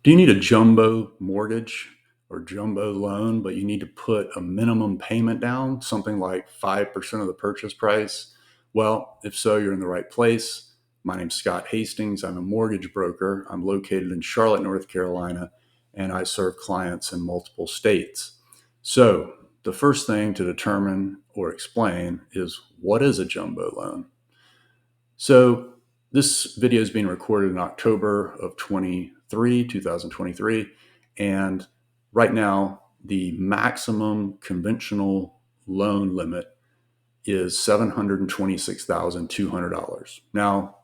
Do you need a jumbo mortgage or jumbo loan, but you need to put a minimum payment down, something like 5% of the purchase price? Well, if so, you're in the right place. My name's Scott Hastings. I'm a mortgage broker. I'm located in Charlotte, North Carolina, and I serve clients in multiple states. So, the first thing to determine or explain is, what is a jumbo loan? So, this video is being recorded in October of 2023, and right now the maximum conventional loan limit is $726,200. Now,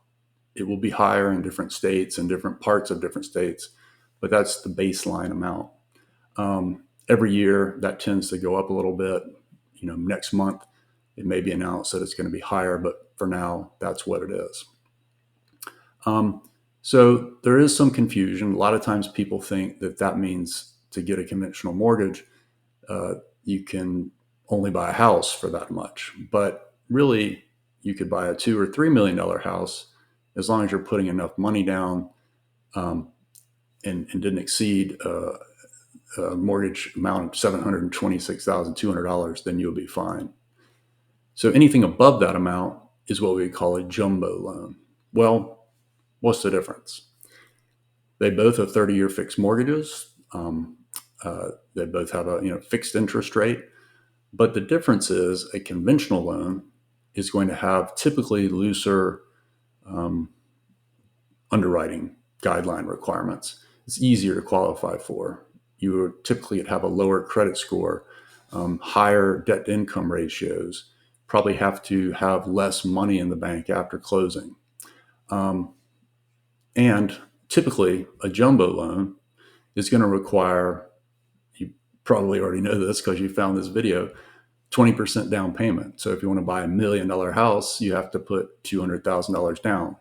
it will be higher in different states and different parts of different states, but that's the baseline amount. Every year that tends to go up a little bit. Next month it may be announced that it's going to be higher, but for now, that's what it is. So there is some confusion. A lot of times people think that means to get a conventional mortgage, you can only buy a house for that much. But really, you could buy a $2 or $3 million house as long as you're putting enough money down and didn't exceed a mortgage amount of $726,200, then you'll be fine. So anything above that amount is what we call a jumbo loan. Well, what's the difference? They both have 30-year fixed mortgages. They both have a fixed interest rate. But the difference is a conventional loan is going to have typically looser underwriting guideline requirements. It's easier to qualify for. You would typically have a lower credit score, higher debt-to-income ratios, probably have to have less money in the bank after closing. And typically, a jumbo loan is going to require, you probably already know this because you found this video, 20% down payment. So if you want to buy $1 million house, you have to put $200,000 down.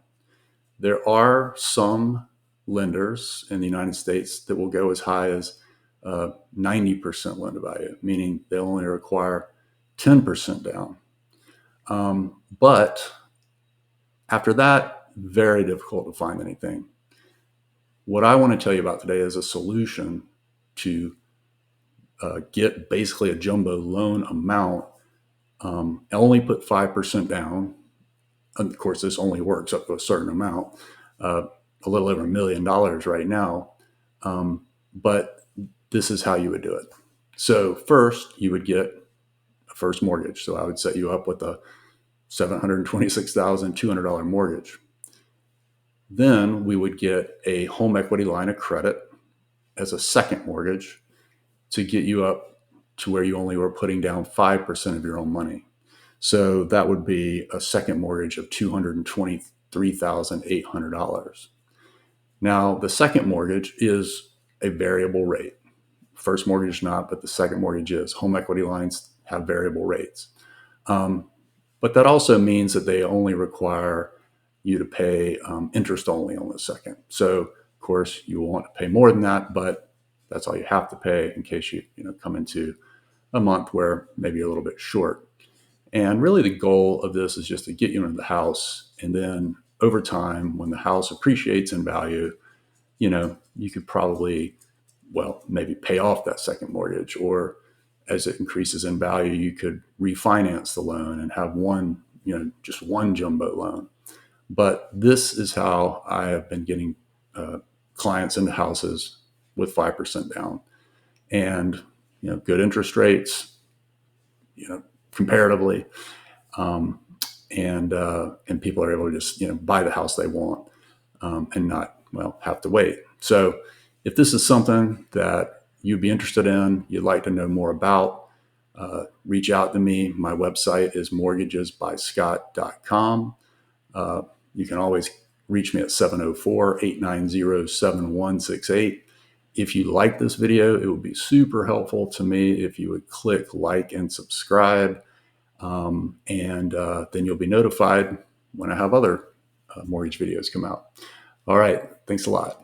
There are some lenders in the United States that will go as high as 90% loan to value, meaning they only require 10% down. But after that, very difficult to find anything. What I want to tell you about today is a solution to get basically a jumbo loan amount, only put 5% down. And of course, this only works up to a certain amount, a little over $1 million right now. But this is how you would do it. So first, you would get a first mortgage. So I would set you up with a $726,200 mortgage. Then we would get a home equity line of credit as a second mortgage to get you up to where you only were putting down 5% of your own money. So that would be a second mortgage of $223,800. Now, the second mortgage is a variable rate. First mortgage is not, but the second mortgage is. Home equity lines have variable rates. But that also means that they only require you to pay interest only on the second. So, of course, you will want to pay more than that, but that's all you have to pay in case you come into a month where maybe you're a little bit short. And really the goal of this is just to get you into the house. And then over time, when the house appreciates in value, you could probably, maybe pay off that second mortgage, or as it increases in value, you could refinance the loan and have just one jumbo loan. But this is how I have been getting clients into houses with 5% down, and good interest rates, comparatively, and people are able to just buy the house they want and not have to wait. So if this is something that you'd be interested in, you'd like to know more about, reach out to me. My website is mortgagesbyscott.com. You can always reach me at 704-890-7168. If you like this video, it would be super helpful to me if you would click like and subscribe, and then you'll be notified when I have other mortgage videos come out. All right. Thanks a lot.